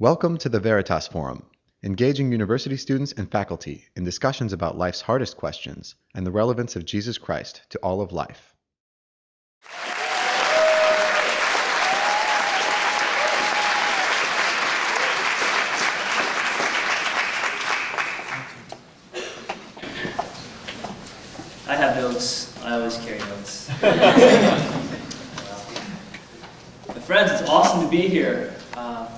Welcome to the Veritas Forum, engaging university students and faculty in discussions about life's hardest questions and the relevance of Jesus Christ to all of life. I have notes. I always carry notes. My friends, it's awesome to be here.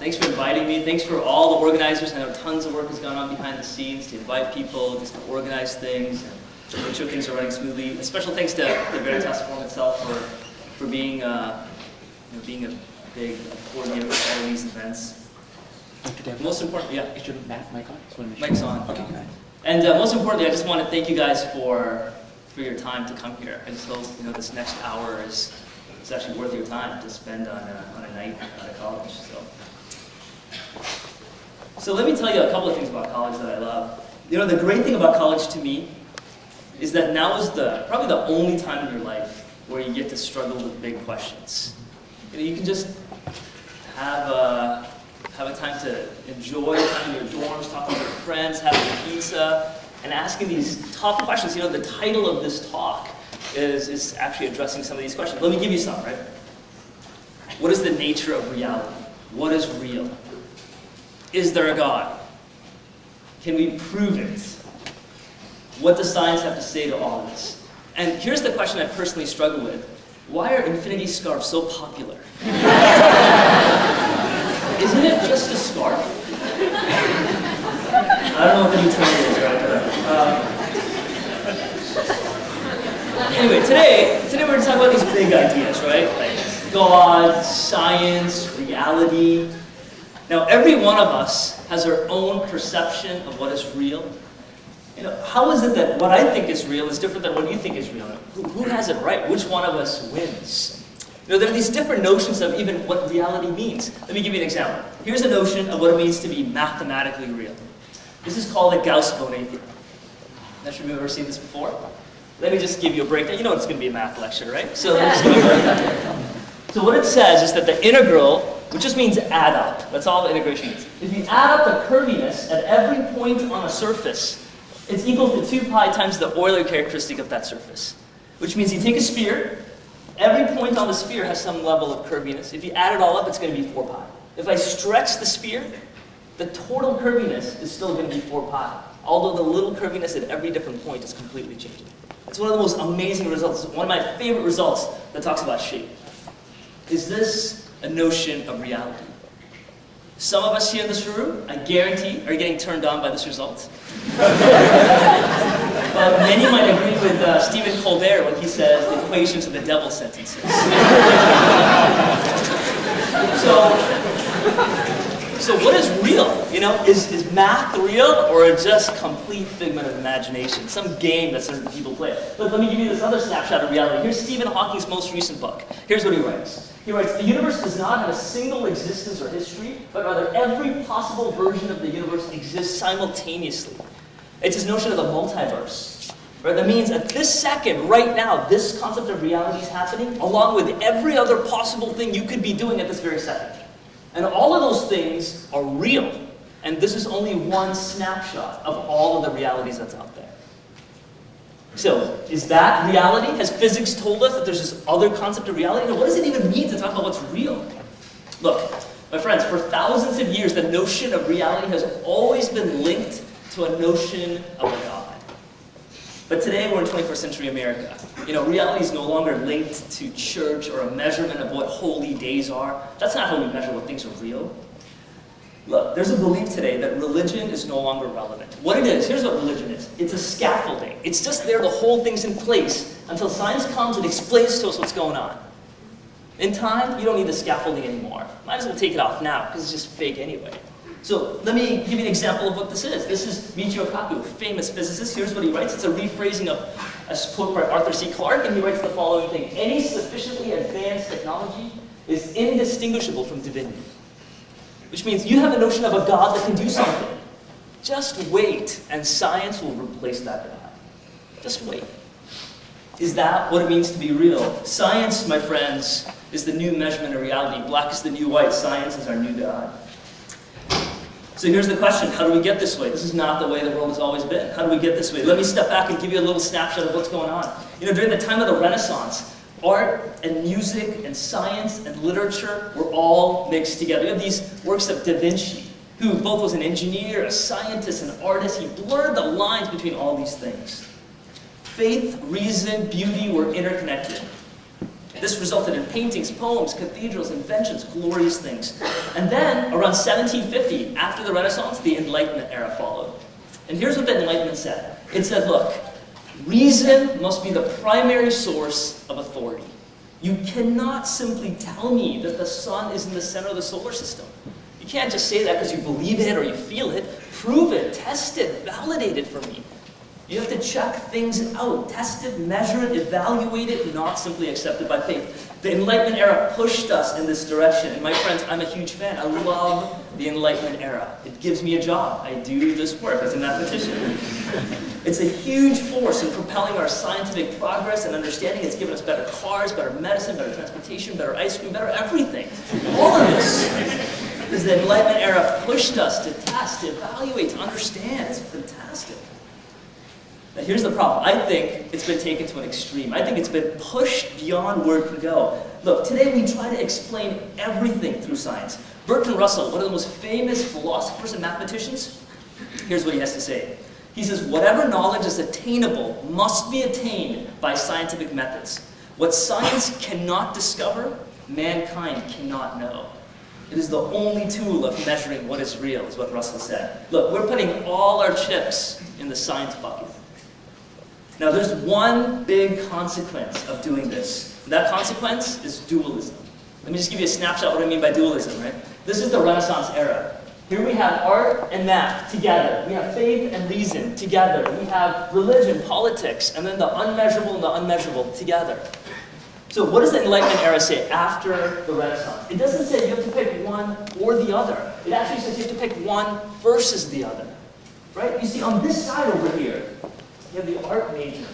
Thanks for inviting me. Thanks for all the organizers. I know tons of work has gone on behind the scenes to invite people, just to organize things, and make sure things are running smoothly. A special thanks to the Veritas Forum itself for being, being a big coordinator for all these events. Most importantly, yeah. Is your mic on? Mic's on. Okay. And most importantly, I just want to thank you guys for your time to come here. I just hope this next hour is actually worth your time to spend on a night at college. So let me tell you a couple of things about college that I love. The great thing about college to me is that now is probably the only time in your life where you get to struggle with big questions. You can just have a time to enjoy time in your dorms, talking to your friends, having pizza, and asking these tough questions. The title of this talk is actually addressing some of these questions. Let me give you some, right? What is the nature of reality? What is real? Is there a God? Can we prove it? What does science have to say to all of this? And here's the question I personally struggle with. Why are infinity scarves so popular? Isn't it just a scarf? I don't know what the new trend is, right? Anyway, today we're going to talk about these big ideas, right? Like God, science, reality. Now, every one of us has our own perception of what is real. How is it that what I think is real is different than what you think is real? Who has it right? Which one of us wins? There are these different notions of even what reality means. Let me give you an example. Here's a notion of what it means to be mathematically real. This is called the Gauss-Bonnet theorem. Not sure if you've ever seen this before. Let me just give you a breakdown. You know it's going to be a math lecture, right? So let me just give you a breakdown. So what it says is that the integral, which just means add up. That's all the integration means. If you add up the curviness at every point on a surface, it's equal to 2 pi times the Euler characteristic of that surface. Which means you take a sphere, every point on the sphere has some level of curviness. If you add it all up, it's going to be 4 pi. If I stretch the sphere, the total curviness is still going to be 4 pi. Although the little curviness at every different point is completely changing. It's one of the most amazing results. One of my favorite results that talks about shape. Is this a notion of reality? Some of us here in this room, I guarantee, are getting turned on by this result. Many might agree with Stephen Colbert when he says the equations of the devil sentences. So what is real? Is math real or just complete figment of imagination? Some game that certain people play. But let me give you this other snapshot of reality. Here's Stephen Hawking's most recent book. Here's what he writes. He writes, the universe does not have a single existence or history, but rather every possible version of the universe exists simultaneously. It's this notion of the multiverse. Right? That means at this second, right now, this concept of reality is happening, along with every other possible thing you could be doing at this very second. And all of those things are real. And this is only one snapshot of all of the realities that's out there. So, is that reality? Has physics told us that there's this other concept of reality? What does it even mean to talk about what's real? Look, my friends, for thousands of years, the notion of reality has always been linked to a notion of a God. But today, we're in 21st century America. Reality is no longer linked to church or a measurement of what holy days are. That's not how we measure what things are real. Look, there's a belief today that religion is no longer relevant. What it is, here's what religion is. It's a scaffolding. It's just there to hold things in place until science comes and explains to us what's going on. In time, you don't need the scaffolding anymore. Might as well take it off now, because it's just fake anyway. So let me give you an example of what this is. This is Michio Kaku, a famous physicist. Here's what he writes. It's a rephrasing of a quote by Arthur C. Clarke, and he writes the following thing. Any sufficiently advanced technology is indistinguishable from divinity. Which means you have a notion of a God that can do something. Just wait, and science will replace that God. Just wait. Is that what it means to be real? Science, my friends, is the new measurement of reality. Black is the new white. Science is our new God. So here's the question, how do we get this way? This is not the way the world has always been. How do we get this way? Let me step back and give you a little snapshot of what's going on. During the time of the Renaissance, art and music and science and literature were all mixed together. You have these works of Da Vinci, who both was an engineer, a scientist, an artist. He blurred the lines between all these things. Faith, reason, beauty were interconnected. This resulted in paintings, poems, cathedrals, inventions, glorious things. And then, around 1750, after the Renaissance, the Enlightenment era followed. And here's what the Enlightenment said. It said, look, reason must be the primary source of authority. You cannot simply tell me that the sun is in the center of the solar system. You can't just say that because you believe it or you feel it. Prove it, test it, validate it for me. You have to check things out, test it, measure it, evaluate it, not simply accept it by faith. The Enlightenment era pushed us in this direction. And my friends, I'm a huge fan. I love the Enlightenment era. It gives me a job. I do this work as a mathematician. It's a huge force in propelling our scientific progress and understanding. It's given us better cars, better medicine, better transportation, better ice cream, better everything. All of this. Because the Enlightenment era pushed us to test, to evaluate, to understand. It's fantastic. Now here's the problem. I think it's been taken to an extreme. I think it's been pushed beyond where it can go. Look, today we try to explain everything through science. Bertrand Russell, one of the most famous philosophers and mathematicians, here's what he has to say. He says, whatever knowledge is attainable must be attained by scientific methods. What science cannot discover, mankind cannot know. It is the only tool of measuring what is real, is what Russell said. Look, we're putting all our chips in the science bucket. Now, there's one big consequence of doing this. That consequence is dualism. Let me just give you a snapshot of what I mean by dualism, right? This is the Renaissance era. Here we have art and math together. We have faith and reason together. We have religion, politics, and then the unmeasurable and the unmeasurable together. So what does the Enlightenment era say after the Renaissance? It doesn't say you have to pick one or the other. It actually says you have to pick one versus the other. Right? You see, on this side over here, you have the art major,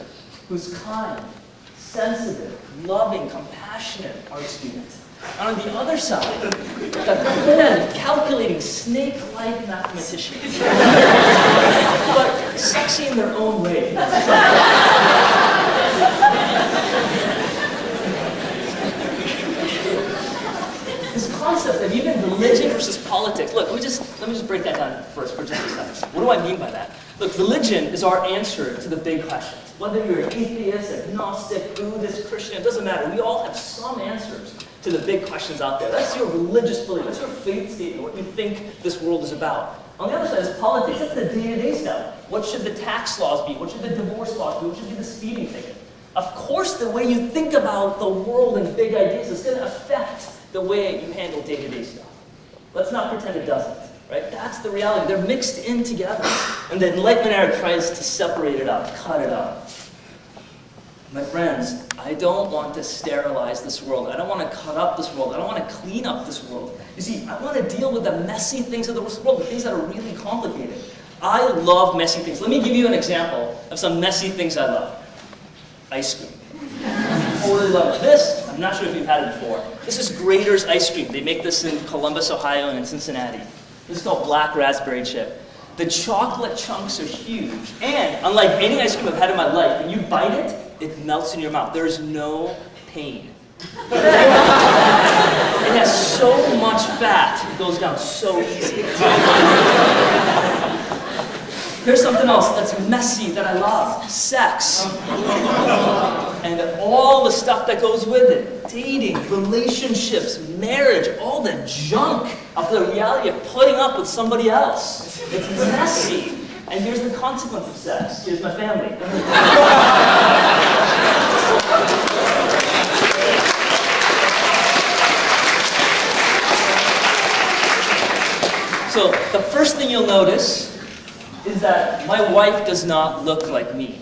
who's kind, sensitive, loving, compassionate art student. And on the other side, the cold, calculating, snake-like mathematician. But sexy in their own way. This concept of even religion versus politics. Look, let me just break that down first for just a second. What do I mean by that? Look, religion is our answer to the big questions. Whether you're an atheist, agnostic, Buddhist, Christian, it doesn't matter. We all have some answers to the big questions out there. That's your religious belief. That's your faith statement, what you think this world is about. On the other side is politics. That's the day-to-day stuff. What should the tax laws be? What should the divorce laws be? What should be the speeding ticket? Of course, the way you think about the world and big ideas is going to affect the way you handle day-to-day stuff. Let's not pretend it doesn't. Right? That's the reality. They're mixed in together. And the Enlightenment era tries to separate it up, cut it up. My friends, I don't want to sterilize this world. I don't want to cut up this world. I don't want to clean up this world. You see, I want to deal with the messy things of the world, the things that are really complicated. I love messy things. Let me give you an example of some messy things I love. Ice cream. Totally love it. This, I'm not sure if you've had it before. This is Grader's ice cream. They make this in Columbus, Ohio, and in Cincinnati. This is called black raspberry chip. The chocolate chunks are huge. And unlike any ice cream I've had in my life, when you bite it, it melts in your mouth. There is no pain. It has so much fat, it goes down so easy. Here's something else that's messy that I love. Sex. And all the stuff that goes with it. Dating, relationships, marriage, all the junk of the reality of putting up with somebody else. It's messy. And here's the consequence of sex. Here's my family. So the first thing you'll notice is that my wife does not look like me.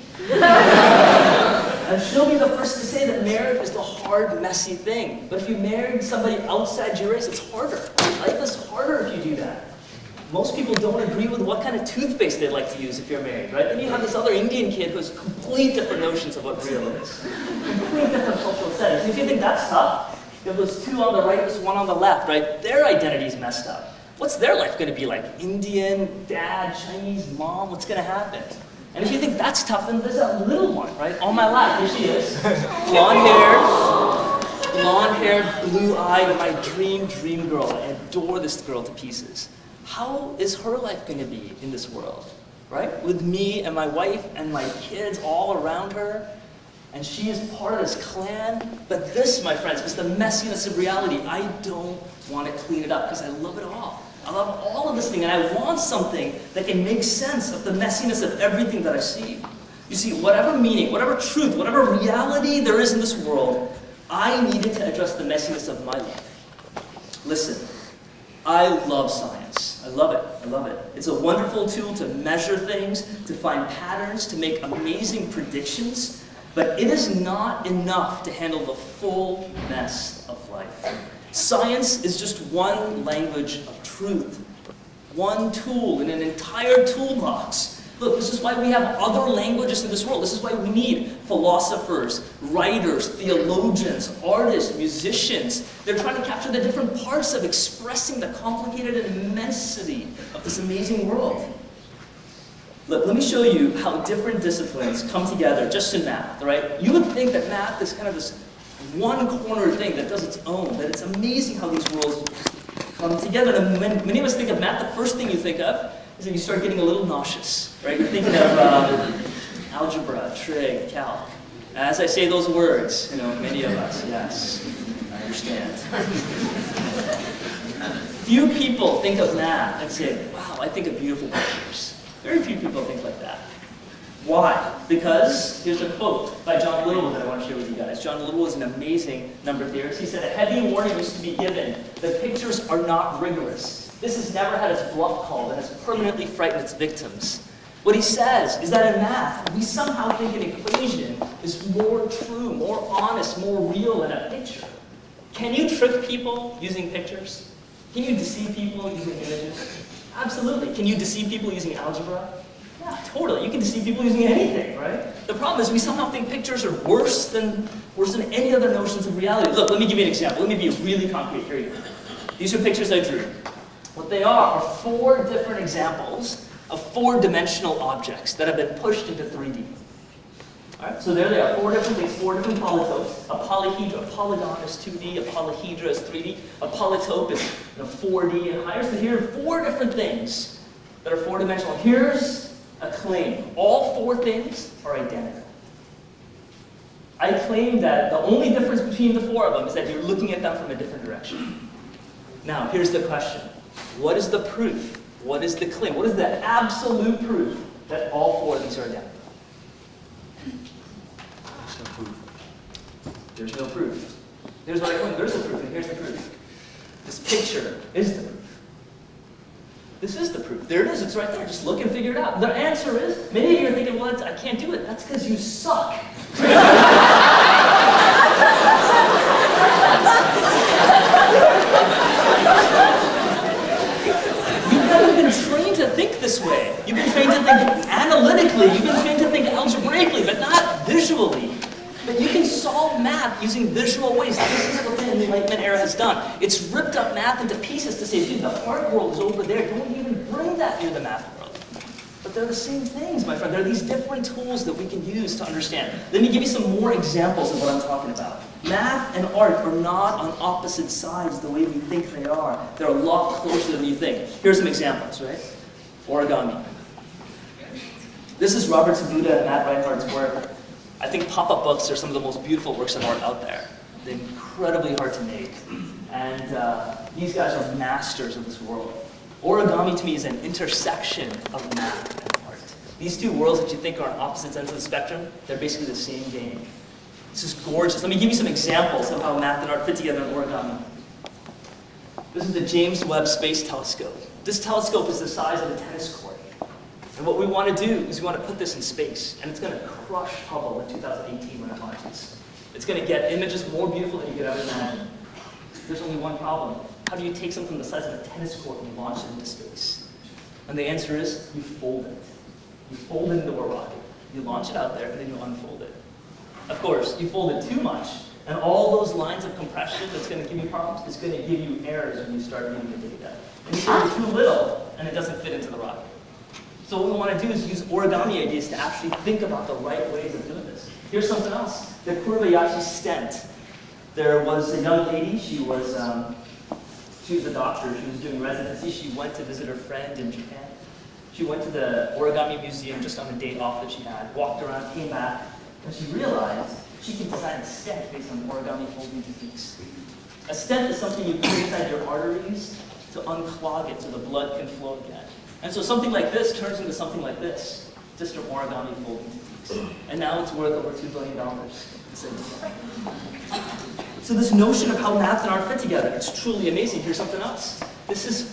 And she'll be the first to say that marriage is the hard, messy thing. But if you married somebody outside your race, it's harder. Life is harder if you do that. Most people don't agree with what kind of toothpaste they like to use if you're married, right? Then you have this other Indian kid who has complete different notions of what real is. Complete different cultural settings. If you think that's tough, you have those two on the right, this one on the left, right? Their identity's messed up. What's their life going to be like? Indian dad, Chinese mom, what's going to happen? And if you think that's tough, then there's that little one, right? On my lap, here she is. Blonde haired, blue-eyed, my dream girl. I adore this girl to pieces. How is her life going to be in this world, right? With me and my wife and my kids all around her, and she is part of this clan. But this, my friends, is the messiness of reality. I don't want to clean it up because I love it all. I love all of this thing, and I want something that can make sense of the messiness of everything that I see. You see, whatever meaning, whatever truth, whatever reality there is in this world, I needed to address the messiness of my life. Listen, I love science. I love it. I love it. It's a wonderful tool to measure things, to find patterns, to make amazing predictions, but it is not enough to handle the full mess of life. Science is just one language of truth, one tool in an entire toolbox. Look, this is why we have other languages in this world. This is why we need philosophers, writers, theologians, artists, musicians. They're trying to capture the different parts of expressing the complicated immensity of this amazing world. Look, let me show you how different disciplines come together just in math, right? You would think that math is kind of this one corner thing that does its own, that it's amazing how these worlds come together. And when many of us think of math, the first thing you think of is that you start getting a little nauseous, right? You're thinking of algebra, trig, calc. As I say those words, many of us, yes, I understand. Few people think of math and say, wow, I think of beautiful pictures. Very few people think like that. Why? Because here's a quote by John Little that I want to share with you guys. John Little is an amazing number theorist. He said, a heavy warning used to be given. The pictures are not rigorous. This has never had its bluff called and has permanently frightened its victims. What he says is that in math, we somehow think an equation is more true, more honest, more real than a picture. Can you trick people using pictures? Can you deceive people using images? Absolutely. Can you deceive people using algebra? Yeah, totally. You can deceive people using anything, right? The problem is we somehow think pictures are worse than any other notions of reality. Look, let me give you an example. Let me be really concrete. Here you go. These are pictures I drew. What they are 4 different examples of 4-dimensional objects that have been pushed into 3D. All right, so there they are, 4 different things, 4 different polytopes. A polyhedra, a polygon is 2D, a polyhedra is 3D, a polytope is 4D and higher. So here are 4 different things that are 4-dimensional. Here's a claim. All 4 things are identical. I claim that the only difference between the 4 of them is that you're looking at them from a different direction. Now, here's the question. What is the proof? What is the claim? What is the absolute proof that all 4 of these are identical? There's no proof. There's no proof. Here's what I claim. There's the proof, and here's the proof. This picture is the proof. This is the proof. There it is. It's right there. Just look and figure it out. The answer is, many of you are thinking, well, I can't do it. That's because you suck. Trained to think this way. You've been trained to think analytically. You've been trained to think algebraically, but not visually. But you can solve math using visual ways. This is what the Enlightenment era has done. It's ripped up math into pieces to say, dude, the art world is over there. Don't even bring that near the math world. But they're the same things, my friend. They're these different tools that we can use to understand. Let me give you some more examples of what I'm talking about. Math and art are not on opposite sides the way we think they are. They're a lot closer than you think. Here's some examples, right? Origami. This is Robert Sabuda and Matt Reinhardt's work. I think pop-up books are some of the most beautiful works of art out there. They're incredibly hard to make. And these guys are masters of this world. Origami to me is an intersection of math and art. These 2 worlds that you think are on opposite ends of the spectrum, they're basically the same game. This is gorgeous. Let me give you some examples of how math and art fit together in origami. This is the James Webb Space Telescope. This telescope is the size of a tennis court. And what we want to do is we want to put this in space, and it's going to crush Hubble in 2018 when it launches. It's going to get images more beautiful than you could ever imagine. There's only one problem. How do you take something the size of a tennis court and launch it into space? And the answer is, you fold it. You fold it into a rocket. You launch it out there, and then you unfold it. Of course, you fold it too much, And all those lines of compression that's going to give you problems is going to give you errors when you start reading the data. And you say too little, and it doesn't fit into the rocket. So what we want to do is use origami ideas to actually think about the right ways of doing this. Here's something else, the Kurobayashi stent. There was a young lady, she was a doctor, she was doing residency, she went to visit her friend in Japan. She went to the origami museum just on a day off that she had, walked around, came back, and she realized she can design a stent based on origami folding techniques. A stent is something you put inside your arteries to unclog it so the blood can flow again. And so something like this turns into something like this, just from origami folding techniques. And now it's worth over $2 billion. So this notion of how math and art fit together, it's truly amazing. Here's something else. This is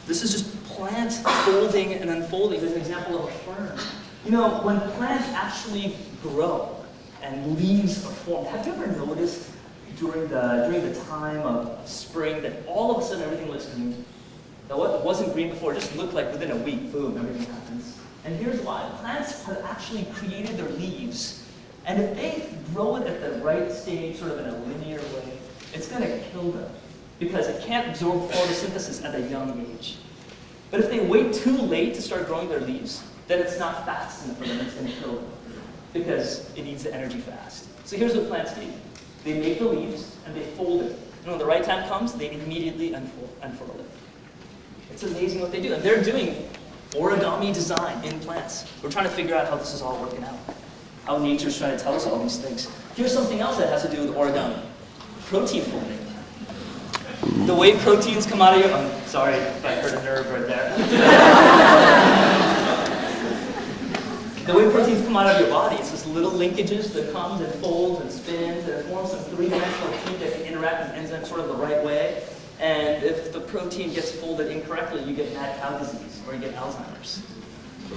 just plant folding and unfolding. There's an example of a fern. You know, when plants actually grow and leaves are formed, have you ever noticed during the time of spring that all of a sudden everything looks green? Now what wasn't green before just looked like within a week, boom, everything happens. And here's why. Plants have actually created their leaves. And if they grow it at the right stage, sort of in a linear way, it's going to kill them because it can't absorb photosynthesis at a young age. But if they wait too late to start growing their leaves, then it's not fast enough for them, it's going to kill them because it needs the energy fast. So here's what plants do. They make the leaves and they fold it. And when the right time comes, they immediately unfurl it. It's amazing what they do. And they're doing origami design in plants. We're trying to figure out how this is all working out. How nature's trying to tell us all these things. Here's something else that has to do with origami. Protein folding. The way proteins come out of your... I'm sorry if I hurt a nerve right there. The way proteins come out of your body, it's just little linkages that comes and folds and spins and it forms some three-dimensional tube that can interact with enzymes sort of the right way. And if the protein gets folded incorrectly, you get mad cow disease or you get Alzheimer's.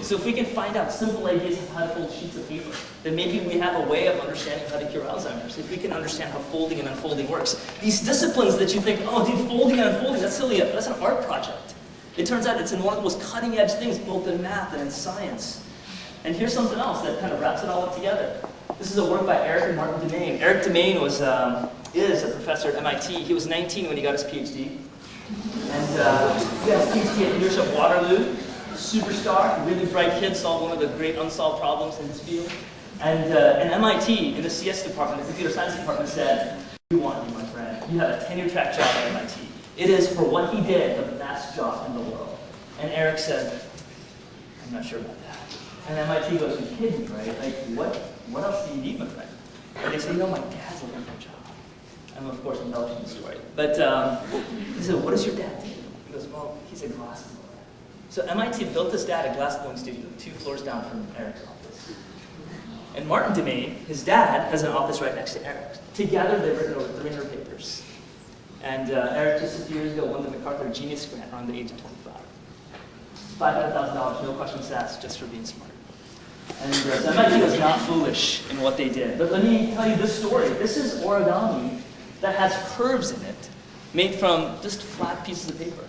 So if we can find out simple ideas of how to fold sheets of paper, then maybe we have a way of understanding how to cure Alzheimer's. If we can understand how folding and unfolding works. These disciplines that you think, oh, dude, folding and unfolding, that's silly, that's an art project. It turns out it's in one of the most cutting edge things, both in math and in science. And here's something else that kind of wraps it all up together. This is a work by Eric and Martin Demain. Eric Demain is a professor at MIT. He was 19 when he got his PhD. And he got his PhD at University of Waterloo. Superstar, really bright kid, solved one of the great unsolved problems in his field. And MIT, in the CS department, the computer science department, said, "We want you, my friend. You have a tenure-track job at MIT. It is, for what he did, the best job in the world." And Eric said, "I'm not sure about that." And MIT goes, "You're kidding, right? Like, what else do you need, my friend?" And they say, "No, my dad's looking for a job." I'm, of course, embellishing the story. But he said, "What does your dad do?" He goes, "Well, he's a glass blower." So MIT built this dad a glass blowing studio 2 floors down from Eric's office. And Martin Demain, his dad, has an office right next to Eric's. Together, they've written over 300 papers. And Eric, just a few years ago, won the MacArthur Genius Grant around the age of 25. $500,000, no questions asked, just for being smart. And so MIT was not foolish in what they did. But let me tell you this story. This is origami that has curves in it, made from just flat pieces of paper.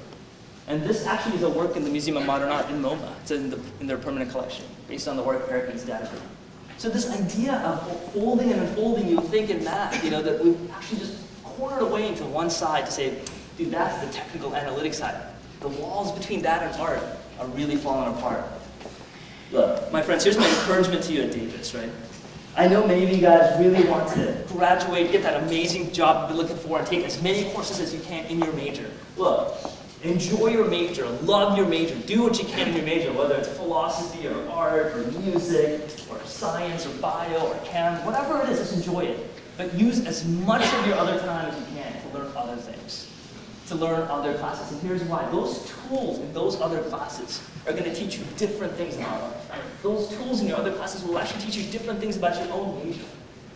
And this actually is a work in the Museum of Modern Art in MoMA. It's in their permanent collection, based on the work Eric and his dad did. So this idea of folding and unfolding, you would think in math, that we've actually just cornered away into one side to say, dude, that's the technical analytic side. The walls between that and art are really falling apart. Look, my friends, here's my encouragement to you at Devadoss, right? I know many of you guys really want to graduate, get that amazing job you've been looking for, and take as many courses as you can in your major. Look, enjoy your major, love your major, do what you can in your major, whether it's philosophy or art or music or science or bio or chem, whatever it is, just enjoy it. But use as much of your other time as you can to learn other things, to learn other classes. And here's why. Those tools in those other classes are going to teach you different things about life. Those tools in your other classes will actually teach you different things about your own major.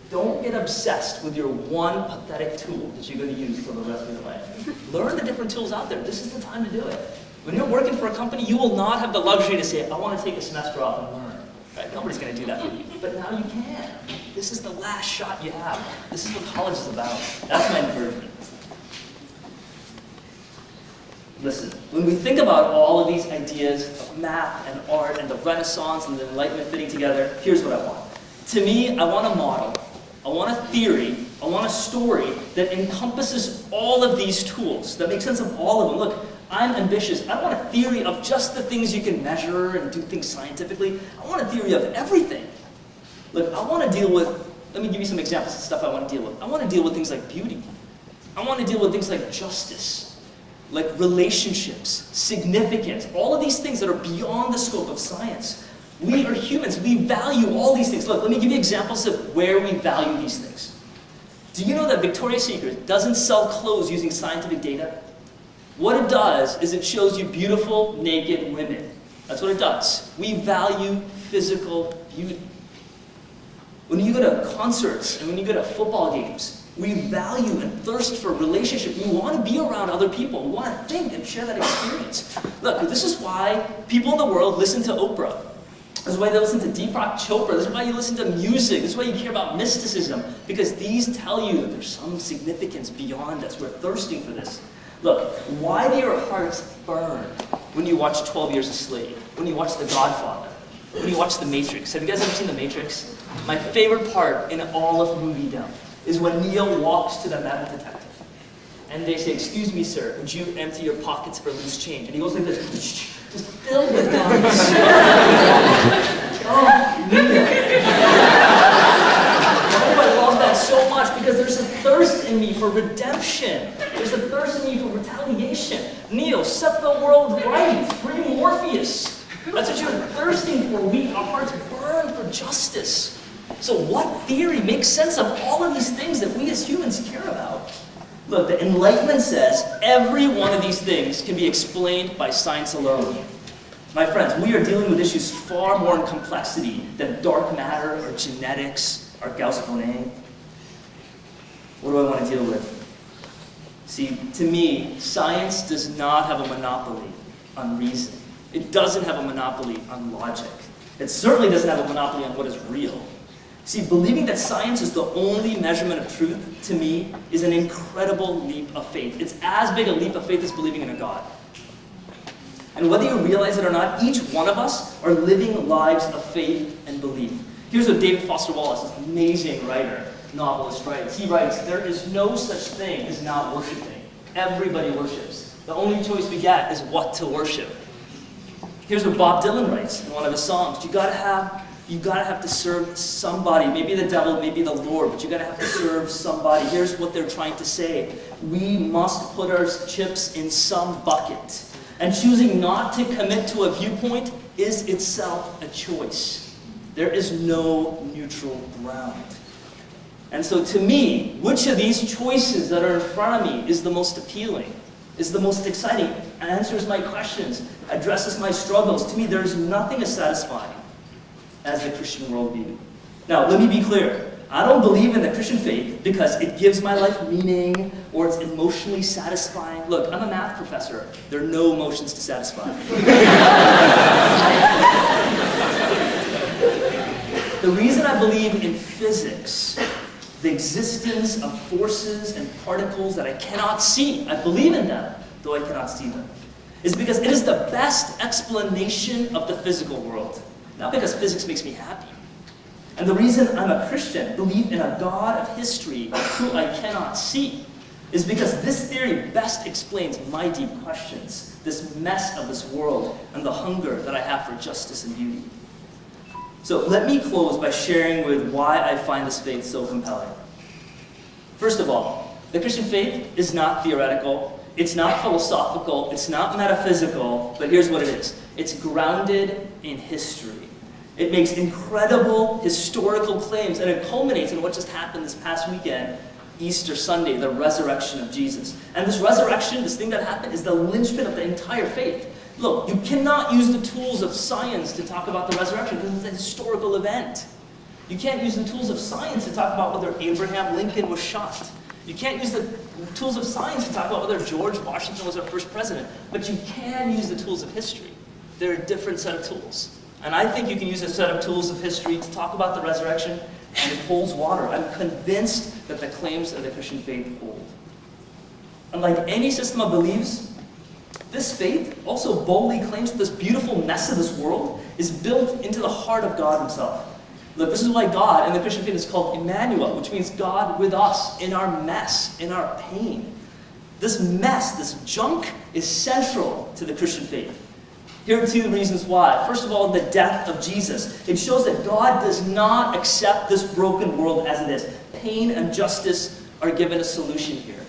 Don't get obsessed with your one pathetic tool that you're going to use for the rest of your life. Learn the different tools out there. This is the time to do it. When you're working for a company, you will not have the luxury to say, I want to take a semester off and learn. Right? Nobody's going to do that for you. But now you can. This is the last shot you have. This is what college is about. That's my encouragement. Listen, when we think about all of these ideas of math and art and the Renaissance and the Enlightenment fitting together, here's what I want. To me, I want a model. I want a theory I want a story that encompasses all of these tools, that makes sense of all of them. Look, I'm ambitious. I don't want a theory of just the things you can measure and do things scientifically. I want a theory of everything. Look, I want to deal with, let me give you some examples of stuff I want to deal with. I want to deal with things like beauty. I want to deal with things like justice, like relationships, significance, all of these things that are beyond the scope of science. We are humans. We value all these things. Look, let me give you examples of where we value these things. Do you know that Victoria's Secret doesn't sell clothes using scientific data? What it does is it shows you beautiful, naked women. That's what it does. We value physical beauty. When you go to concerts and when you go to football games, we value and thirst for relationship. We want to be around other people. We want to think and share that experience. Look, this is why people in the world listen to Oprah. This is why they listen to Deepak Chopra. This is why you listen to music. This is why you care about mysticism. Because these tell you that there's some significance beyond us. We're thirsting for this. Look, why do your hearts burn when you watch 12 Years a Slave? When you watch The Godfather? When you watch The Matrix? Have you guys ever seen The Matrix? My favorite part in all of moviedom is when Neo walks to the metal detector. And they say, "Excuse me, sir, would you empty your pockets for loose change?" And he goes like this, just filled with guns. Oh, Neo. Oh, I love that so much because there's a thirst in me for redemption. There's a thirst in me for retaliation. Neo, set the world right. Free Morpheus. That's what you're thirsting for. Our hearts burn for justice. So what theory makes sense of all of these things that we as humans care about? Look, the Enlightenment says every one of these things can be explained by science alone. My friends, we are dealing with issues far more in complexity than dark matter or genetics or Gauss-Bonnet. What do I want to deal with? See, to me, science does not have a monopoly on reason. It doesn't have a monopoly on logic. It certainly doesn't have a monopoly on what is real. See, believing that science is the only measurement of truth, to me, is an incredible leap of faith. It's as big a leap of faith as believing in a God. And whether you realize it or not, each one of us are living lives of faith and belief. Here's what David Foster Wallace, this amazing writer, novelist, writes. He writes, "There is no such thing as not worshiping. Everybody worships. The only choice we get is what to worship." Here's what Bob Dylan writes in one of his songs. You gotta have to serve somebody. Maybe the devil, maybe the Lord, but you gotta have to serve somebody. Here's what they're trying to say. We must put our chips in some bucket. And choosing not to commit to a viewpoint is itself a choice. There is no neutral ground. And so to me, which of these choices that are in front of me is the most appealing, is the most exciting, answers my questions, addresses my struggles? To me, there is nothing as satisfying as the Christian worldview. Now, let me be clear. I don't believe in the Christian faith because it gives my life meaning or it's emotionally satisfying. Look, I'm a math professor. There are no emotions to satisfy. The reason I believe in physics, the existence of forces and particles that I cannot see, I believe in them, though I cannot see them, is because it is the best explanation of the physical world. Not because physics makes me happy. And the reason I'm a Christian, believe in a God of history who I cannot see, is because this theory best explains my deep questions, this mess of this world, and the hunger that I have for justice and beauty. So let me close by sharing with why I find this faith so compelling. First of all, the Christian faith is not theoretical, it's not philosophical, it's not metaphysical, but here's what it is. It's grounded in history. It makes incredible historical claims, and it culminates in what just happened this past weekend, Easter Sunday, the resurrection of Jesus. And this resurrection, this thing that happened, is the linchpin of the entire faith. Look, you cannot use the tools of science to talk about the resurrection because it's a historical event. You can't use the tools of science to talk about whether Abraham Lincoln was shot. You can't use the tools of science to talk about whether George Washington was our first president. But you can use the tools of history. They're a different set of tools. And I think you can use a set of tools of history to talk about the resurrection, and it holds water. I'm convinced that the claims of the Christian faith hold. Unlike any system of beliefs, this faith also boldly claims that this beautiful mess of this world is built into the heart of God himself. Look, this is why God in the Christian faith is called Emmanuel, which means God with us in our mess, in our pain. This mess, this junk, is central to the Christian faith. Here are two reasons why. First of all, the death of Jesus. It shows that God does not accept this broken world as it is. Pain and justice are given a solution here.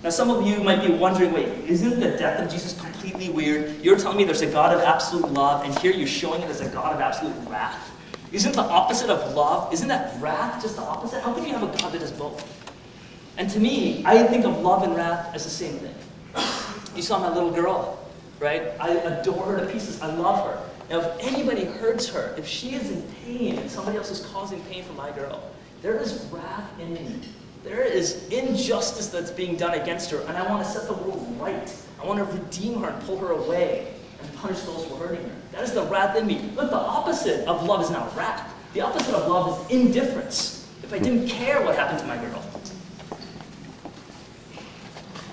Now, some of you might be wondering, wait, isn't the death of Jesus completely weird? You're telling me there's a God of absolute love, and here you're showing it as a God of absolute wrath? Isn't the opposite of love, isn't that wrath just the opposite? How can you have a God that does both? And to me, I think of love and wrath as the same thing. You saw my little girl, right? I adore her to pieces. I love her. Now, if anybody hurts her, if she is in pain and somebody else is causing pain for my girl, there is wrath in me. There is injustice that's being done against her, and I want to set the world right. I want to redeem her and pull her away and punish those who are hurting her. That is the wrath in me. Look, the opposite of love is not wrath. The opposite of love is indifference. If I didn't care what happened to my girl.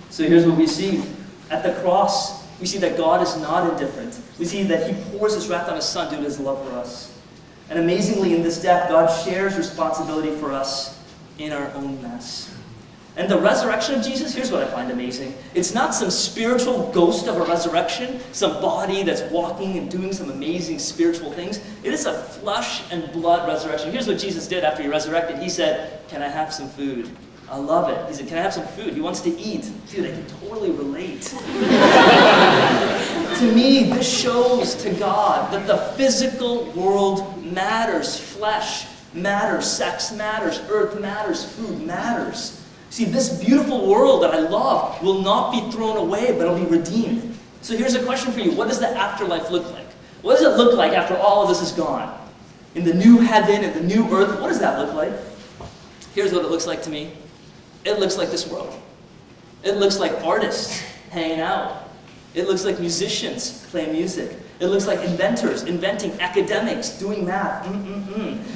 So here's what we see. At the cross, we see that God is not indifferent. We see that he pours his wrath on his son due to his love for us. And amazingly, in this death, God shares responsibility for us in our own mess. And the resurrection of Jesus, here's what I find amazing. It's not some spiritual ghost of a resurrection, some body that's walking and doing some amazing spiritual things. It is a flesh and blood resurrection. Here's what Jesus did after he resurrected. He said, "Can I have some food?" I love it. He said, "Can I have some food?" He wants to eat. Dude, I can totally relate. To me, this shows to God that the physical world matters. Flesh matters. Sex matters. Earth matters. Food matters. See, this beautiful world that I love will not be thrown away, but it'll be redeemed. So here's a question for you. What does the afterlife look like? What does it look like after all of this is gone? In the new heaven, in the new earth, what does that look like? Here's what it looks like to me. It looks like this world. It looks like artists hanging out. It looks like musicians playing music. It looks like inventors inventing, academics doing math.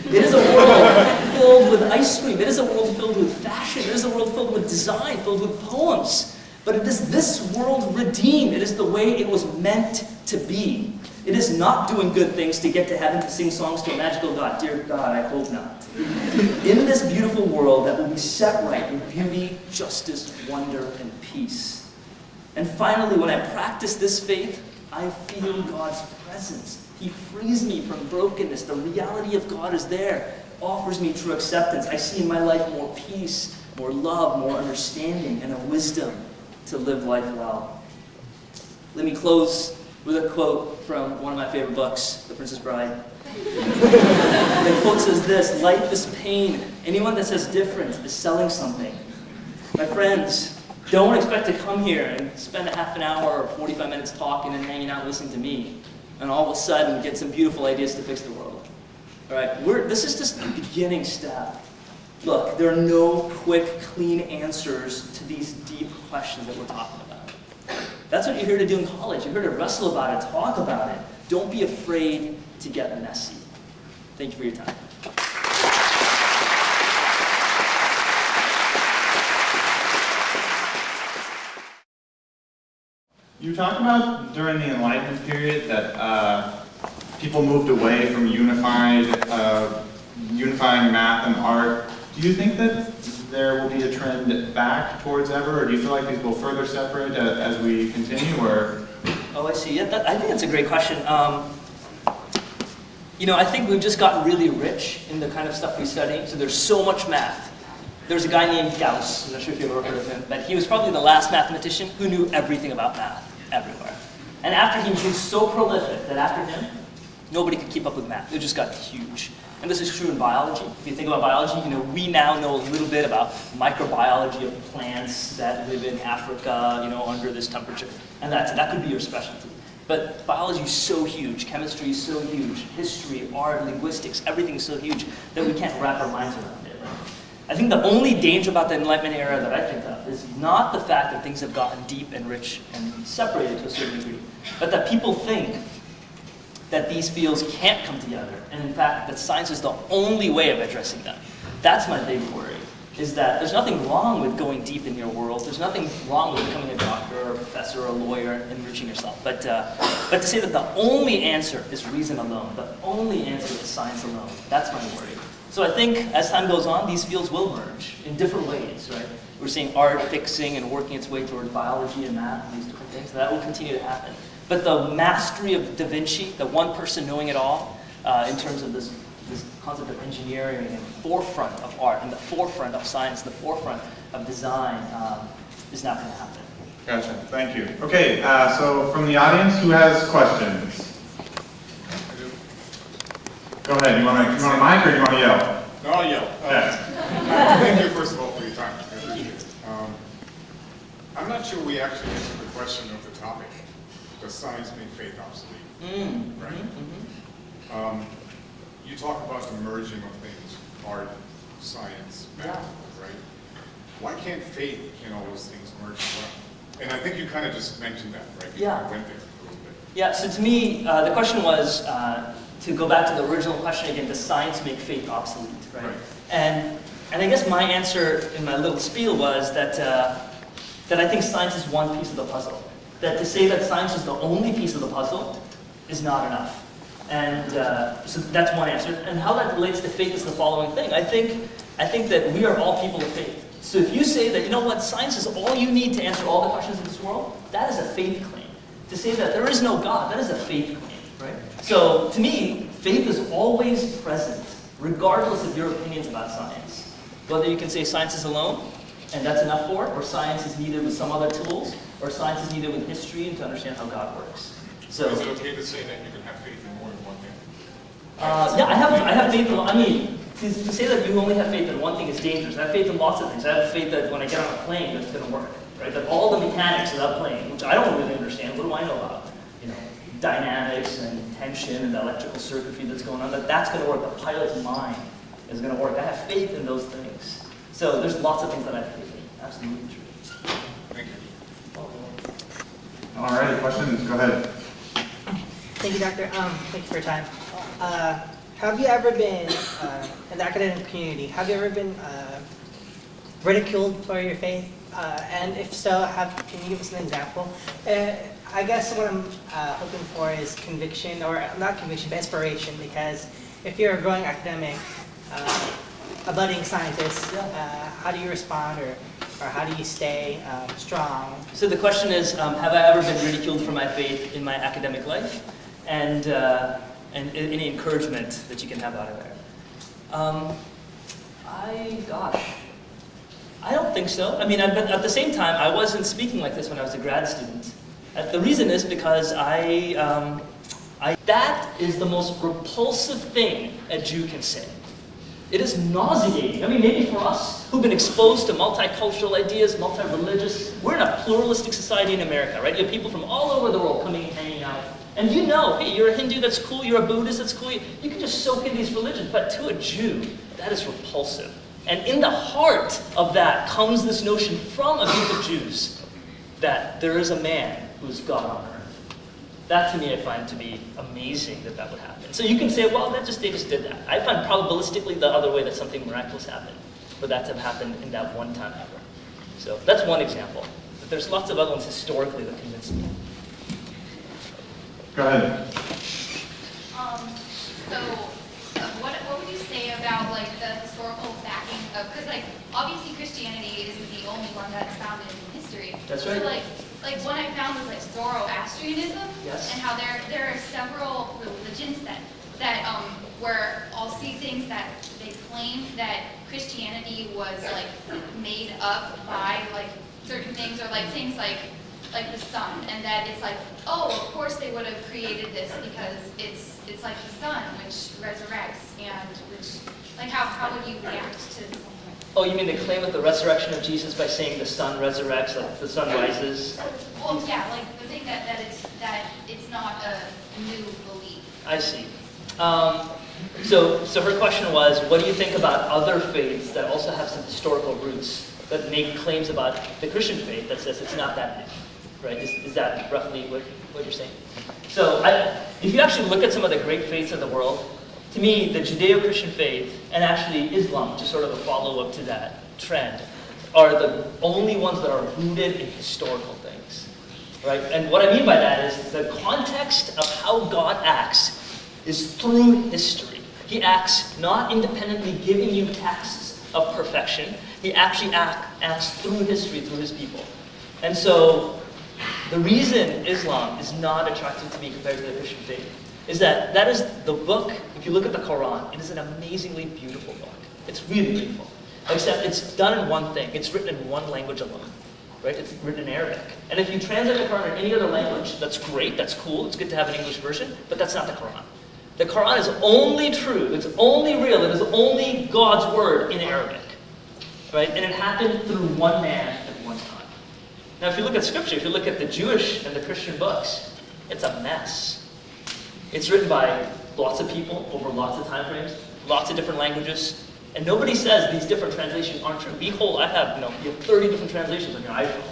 It is a world filled with ice cream. It is a world filled with fashion. It is a world filled with design, filled with poems. But it is this world redeemed. It is the way it was meant to be. It is not doing good things to get to heaven to sing songs to a magical God. Dear God, I hope not. In this beautiful world that will be set right with beauty, justice, wonder, and peace. And finally, when I practice this faith, I feel God's presence. He frees me from brokenness. The reality of God is there, offers me true acceptance. I see in my life more peace, more love, more understanding, and a wisdom to live life well. Let me close with a quote from one of my favorite books, The Princess Bride. The quote says this: "Life is pain. Anyone that says different is selling something." My friends, don't expect to come here and spend a half an hour or 45 minutes talking and hanging out listening to me, and all of a sudden get some beautiful ideas to fix the world. All right, this is just the beginning step. Look, there are no quick, clean answers to these deep questions that we're talking about. That's what you're here to do in college. You're here to wrestle about it, talk about it. Don't be afraid to get messy. Thank you for your time. You talked about during the Enlightenment period that people moved away from unifying math and art. Do you think that there will be a trend back towards ever, or do you feel like these will further separate as we continue? Or Oh, I see. Yeah, I think that's a great question. I think we've just gotten really rich in the kind of stuff we study. So there's so much math. There's a guy named Gauss. I'm not sure if you've ever heard of him, but he was probably the last mathematician who knew everything about math everywhere. And after he was so prolific that after him, nobody could keep up with math. It just got huge. And this is true in biology. If you think about biology, we now know a little bit about microbiology of plants that live in Africa, under this temperature. And that could be your specialty. But biology is so huge, chemistry is so huge, history, art, linguistics, everything is so huge that we can't wrap our minds around it. I think the only danger about the Enlightenment era that I think of is not the fact that things have gotten deep and rich and separated to a certain degree, but that people think that these fields can't come together, and in fact, that science is the only way of addressing them. That's my big worry, is that there's nothing wrong with going deep in your world. There's nothing wrong with becoming a doctor or professor or a lawyer enriching yourself. But to say that the only answer is reason alone, the only answer is science alone, that's my worry. So I think as time goes on, these fields will merge in different ways, right? We're seeing art fixing and working its way toward biology and math and these different things. That will continue to happen. But the mastery of Da Vinci, the one person knowing it all, in terms of this concept of engineering and forefront of art and the forefront of science, the forefront of design, is not going to happen. Gotcha. Thank you. Okay, so from the audience, who has questions? Go ahead. You want a mic or do you want to yell? No, I'll yell. Thank you, first of all, for your time. I appreciate it. I'm not sure we actually answered the question of the topic. Does science make faith obsolete? Right? You talk about the merging of things, art, science, math, right? Why can't faith in all those things merge as well? And I think you kind of just mentioned that, right? You kind of went there a little bit. Yeah, so to me, the question was, to go back to the original question again, does science make faith obsolete, right? And I guess my answer in my little spiel was that I think science is one piece of the puzzle. That to say that science is the only piece of the puzzle is not enough. And so that's one answer. And how that relates to faith is the following thing. I think that we are all people of faith. So if you say that, you know what, science is all you need to answer all the questions of this world, that is a faith claim. To say that there is no God, that is a faith claim, right? So to me, faith is always present, regardless of your opinions about science. Whether you can say science is alone, and that's enough for it, or science is needed with some other tools, or science is needed with history and to understand how God works. So is it okay to say that you can have faith in more than one thing? yeah, I have faith in, I mean, to say that you only have faith in one thing is dangerous. I have faith in lots of things. I have faith that when I get on a plane, it's going to work, right? That all the mechanics of that plane, which I don't really understand, what do I know about? You know, dynamics and tension and the electrical circuitry that's going on, that's going to work. The pilot's mind is going to work. I have faith in those things. So there's lots of things that I have faith in. Absolutely true. Thank you. All right, questions? Go ahead. Thank you, Doctor. Thank you for your time. Have you ever been, in the academic community, have you ever been ridiculed for your faith? And if so, can you give us an example? I guess what I'm hoping for is conviction, or not conviction, but inspiration, because if you're a growing academic, a budding scientist, how do you respond, or how do you stay strong? So the question is, have I ever been ridiculed for my faith in my academic life? And any encouragement that you can have out of there. I don't think so. I mean, but at the same time, I wasn't speaking like this when I was a grad student. The reason is because that is the most repulsive thing a Jew can say. It is nauseating. I mean, maybe for us who've been exposed to multicultural ideas, multi-religious, we're in a pluralistic society in America, right? You have people from all over the world coming and hanging out. And you know, hey, you're a Hindu, that's cool, you're a Buddhist, that's cool. You can just soak in these religions. But to a Jew, that is repulsive. And in the heart of that comes this notion from a group of Jews that there is a man who's God on earth. That to me I find to be amazing that would happen. So you can say, well, they just did that. I find probabilistically the other way that something miraculous happened, for that to have happened in that one time ever. So that's one example. But there's lots of other ones historically that convince me. Go ahead. What would you say about like the historical backing of, because like obviously Christianity isn't the only one that's founded in history. That's right. So like one I found was like Zoroastrianism, Yes. and how there are several religions that where I'll see things that they claim that Christianity was like made up by like certain things, or like things like the sun, and that it's like, oh, of course they would have created this because it's like the sun which resurrects, and which, like, how would you react to something like that? Oh, you mean they claim with the resurrection of Jesus by saying the sun resurrects, like the sun rises? Well, yeah, like the thing that it's not a new belief. I see. So her question was, what do you think about other faiths that also have some historical roots that make claims about the Christian faith that says it's not that new? Right? Is that roughly what you're saying? So if you actually look at some of the great faiths of the world, to me, the Judeo-Christian faith, and actually Islam, which is sort of a follow-up to that trend, are the only ones that are rooted in historical things. right? And what I mean by that is the context of how God acts is through history. He acts not independently giving you texts of perfection. He actually acts through history, through his people. And so the reason Islam is not attractive to me compared to the Christian faith is that is the book, if you look at the Quran, it is an amazingly beautiful book. It's really beautiful. Except it's done in one thing. It's written in one language alone. Right? It's written in Arabic. And if you translate the Quran in any other language, that's great, that's cool, it's good to have an English version, but that's not the Quran. The Quran is only true, it's only real, it is only God's word in Arabic. Right? And it happened through one man at one time. Now if you look at scripture, if you look at the Jewish and the Christian books, it's a mess. It's written by lots of people over lots of time frames, lots of different languages, and nobody says these different translations aren't true. Behold, I have, you have 30 different translations on your iPhone,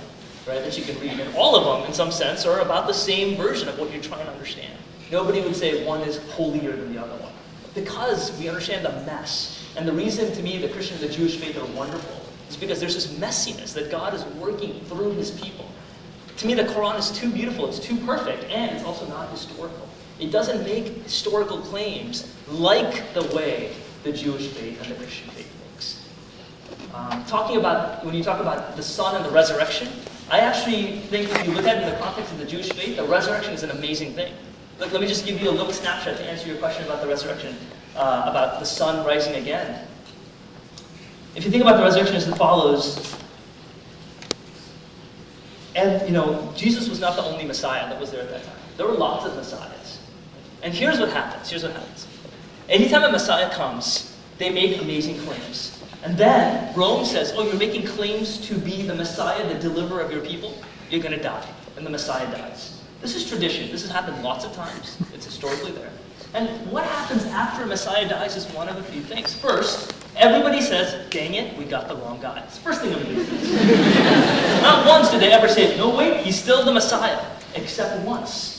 right, that you can read, and all of them, in some sense, are about the same version of what you're trying to understand. Nobody would say one is holier than the other one, because we understand the mess. And the reason, to me, the Christian and the Jewish faith are wonderful is because there's this messiness that God is working through his people. To me, the Quran is too beautiful, it's too perfect, and it's also not historical. It doesn't make historical claims like the way the Jewish faith and the Christian faith makes. When you talk about the Son and the resurrection, I actually think if you look at it in the context of the Jewish faith, the resurrection is an amazing thing. Look, let me just give you a little snapshot to answer your question about the resurrection, about the Son rising again. If you think about the resurrection as it follows, and Jesus was not the only Messiah that was there at that time. There were lots of Messiahs. And here's what happens. Anytime a Messiah comes, they make amazing claims. And then Rome says, oh, you're making claims to be the Messiah, the deliverer of your people? You're going to die. And the Messiah dies. This is tradition. This has happened lots of times. It's historically there. And what happens after a Messiah dies is one of a few things. First, everybody says, dang it, we got the wrong guy. It's the first thing everybody says. Not once did they ever say, no, wait, he's still the Messiah. Except once.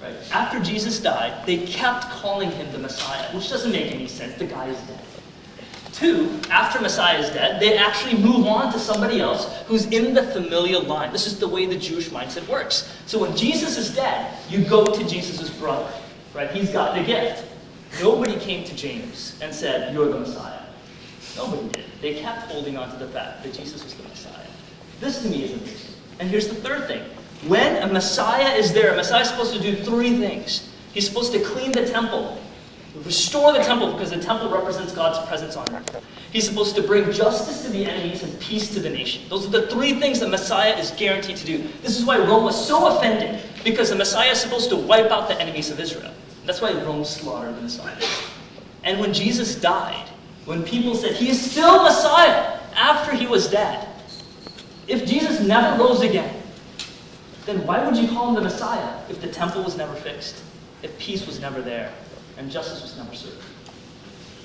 Right? After Jesus died, they kept calling him the Messiah, which doesn't make any sense. The guy is dead. 2, after Messiah is dead, they actually move on to somebody else who's in the familial line. This is the way the Jewish mindset works. So when Jesus is dead, you go to Jesus' brother. Right? He's got the gift. Nobody came to James and said, you're the Messiah. Nobody did. They kept holding on to the fact that Jesus was the Messiah. This to me is amazing. And here's the third thing. When a Messiah is there, a Messiah is supposed to do 3 things. He's supposed to clean the temple, restore the temple because the temple represents God's presence on earth. He's supposed to bring justice to the enemies and peace to the nation. Those are the 3 things that Messiah is guaranteed to do. This is why Rome was so offended, because the Messiah is supposed to wipe out the enemies of Israel. That's why Rome slaughtered the Messiah. And when Jesus died, when people said, he is still Messiah after he was dead, if Jesus never rose again, then why would you call him the Messiah if the temple was never fixed, if peace was never there, and justice was never served?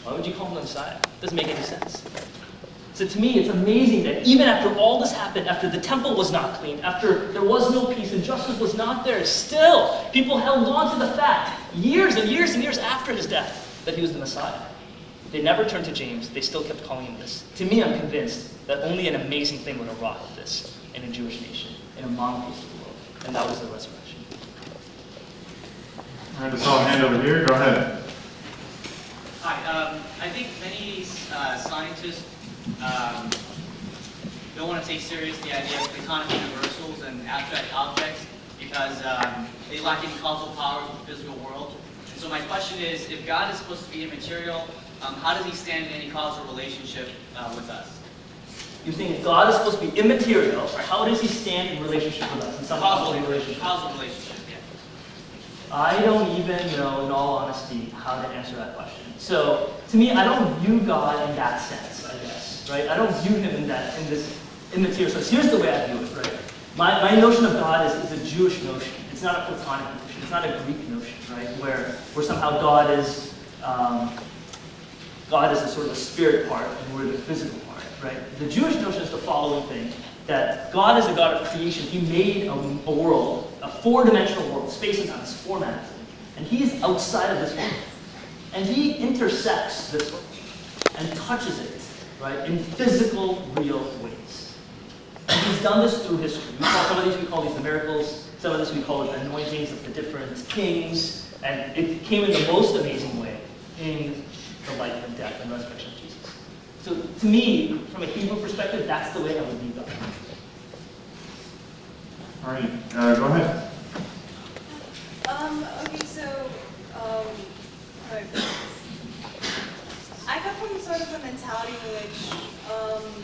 Why would you call him the Messiah? It doesn't make any sense. So to me, it's amazing that even after all this happened, after the temple was not cleaned, after there was no peace and justice was not there, still people held on to the fact, years and years and years after his death, that he was the Messiah. They never turned to James. They still kept calling him this. To me, I'm convinced that only an amazing thing would arise of this in a Jewish nation, in a monotheistic world. And that was the resurrection. All right, I saw a hand over here. Go ahead. Hi. I think many scientists don't want to take serious the idea of platonic universals and abstract objects because they lack any causal powers with the physical world. And so my question is, if God is supposed to be immaterial, how does he stand in any causal relationship with us? You're saying if God is supposed to be immaterial, how does he stand in relationship with us? In some causal relationship. Causal relationship, yeah. I don't even know, in all honesty, how to answer that question. So, to me, I don't view God in that sense, I guess, right? I don't view him in this immaterial sense. Here's the way I view it, right? My notion of God is a Jewish notion. It's not a Platonic notion. It's not a Greek notion, right? Where somehow God is a sort of a spirit part and we're the physical part, right? The Jewish notion is the following thing, that God is a God of creation. He made a world, a 4-dimensional world, space and time, it's 4-dimensional. And he's outside of this world. And he intersects this world and touches it, right, in physical, real ways. And he's done this through history. Some of these we call these the miracles. Some of this we call it the anointings of the different kings, and it came in the most amazing way in the life and death and resurrection of Jesus. So to me, from a Hebrew perspective, that's the way I would view God. All right, go ahead. Okay, so, I come from sort of a mentality in which,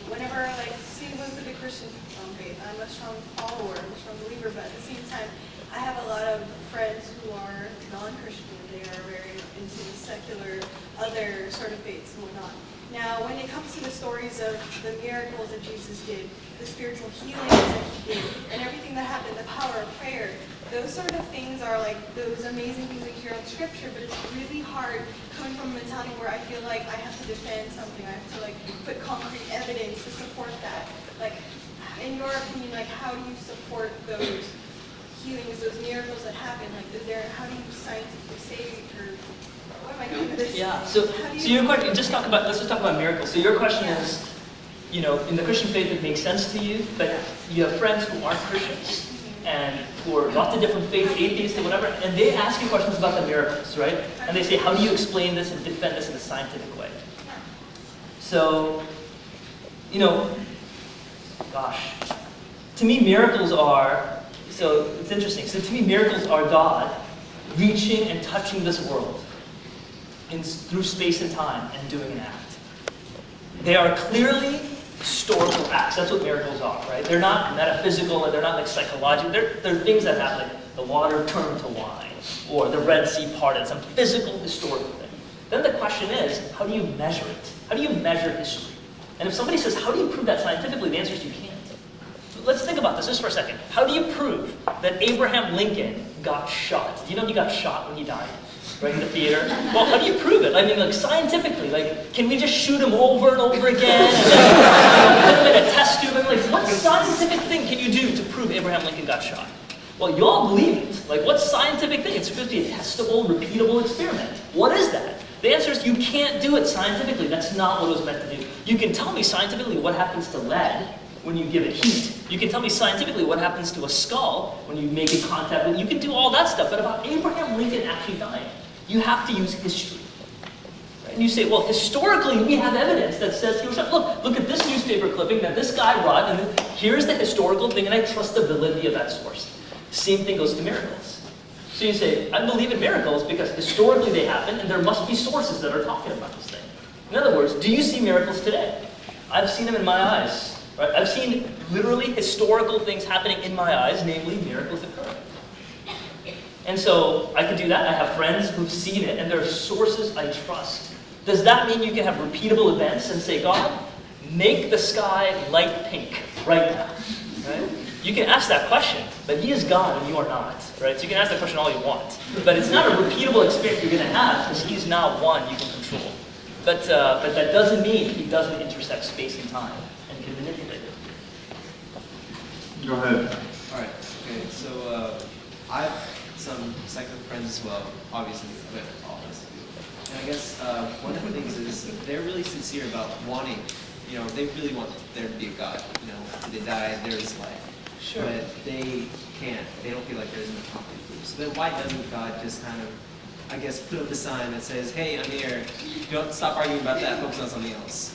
whenever I see with the Christian faith, I'm a strong follower, I'm a strong believer, but at the same time, I have a lot of friends who are non-Christian. They are very into the secular, other sort of faiths and whatnot. Now, when it comes to the stories of the miracles that Jesus did, the spiritual healings that he did, and everything that happened, the power of prayer, those sort of things are like those amazing things we hear in Scripture, but it's really hard coming from a mentality where I feel like I have to defend something. I have to put concrete evidence to support that. In your opinion, how do you support those healings, those miracles that happen? How do you scientifically say, or what am I doing with this? Yeah. So your question, let's just talk about miracles. So your question is, in the Christian faith, it makes sense to you, but you have friends who aren't Christians and who are lots of different faiths, atheists and whatever, and they ask you questions about the miracles, right? And they say, how do you explain this and defend this in a scientific way? So, to me miracles are, so it's interesting. So to me miracles are God reaching and touching this world through space and time and doing an act. They are clearly historical acts. That's what miracles are, right? They're not metaphysical and they're not psychological. They're things that happen, like the water turned to wine or the Red Sea parted, some physical, historical thing. Then the question is, how do you measure it? How do you measure history? And if somebody says, how do you prove that scientifically? The answer is you can't. So let's think about this just for a second. How do you prove that Abraham Lincoln got shot? Do you know he got shot when he died? Right in the theater? Well, how do you prove it? Scientifically, can we just shoot him over and over again and then put him in a test tube? What scientific thing can you do to prove Abraham Lincoln got shot? Well, you all believe it. What scientific thing? It's supposed to be a testable, repeatable experiment. What is that? The answer is you can't do it scientifically. That's not what it was meant to do. You can tell me scientifically what happens to lead when you give it heat. You can tell me scientifically what happens to a skull when you make it contact with it. You can do all that stuff. But about Abraham Lincoln actually dying, you have to use history. Right? And you say, well, historically, we have evidence that says he was shot. Look at this newspaper clipping that this guy wrote, and then here's the historical thing, and I trust the validity of that source. Same thing goes to miracles. So you say, I believe in miracles because historically they happen, and there must be sources that are talking about this thing. In other words, do you see miracles today? I've seen them in my eyes. Right? I've seen literally historical things happening in my eyes, namely miracles occurring. And so I could do that. I have friends who've seen it, and there are sources I trust. Does that mean you can have repeatable events and say, God, make the sky light pink right now? Right? You can ask that question, but he is God and you are not. Right? So you can ask that question all you want. But it's not a repeatable experience you're going to have because he's now one you can control. But that doesn't mean he doesn't intersect space and time and can manipulate it. Go ahead. All right. Okay. So I have some secular friends as well, obviously, with all this. And I guess one of the things is they're really sincere about wanting, they really want there to be a God. If they die, there is life. Sure. But they can't. They don't feel like there's enough concrete proof. So then why doesn't God just kind of, I guess, put up a sign that says, hey, I'm here. Don't stop arguing about that. Focus on something else.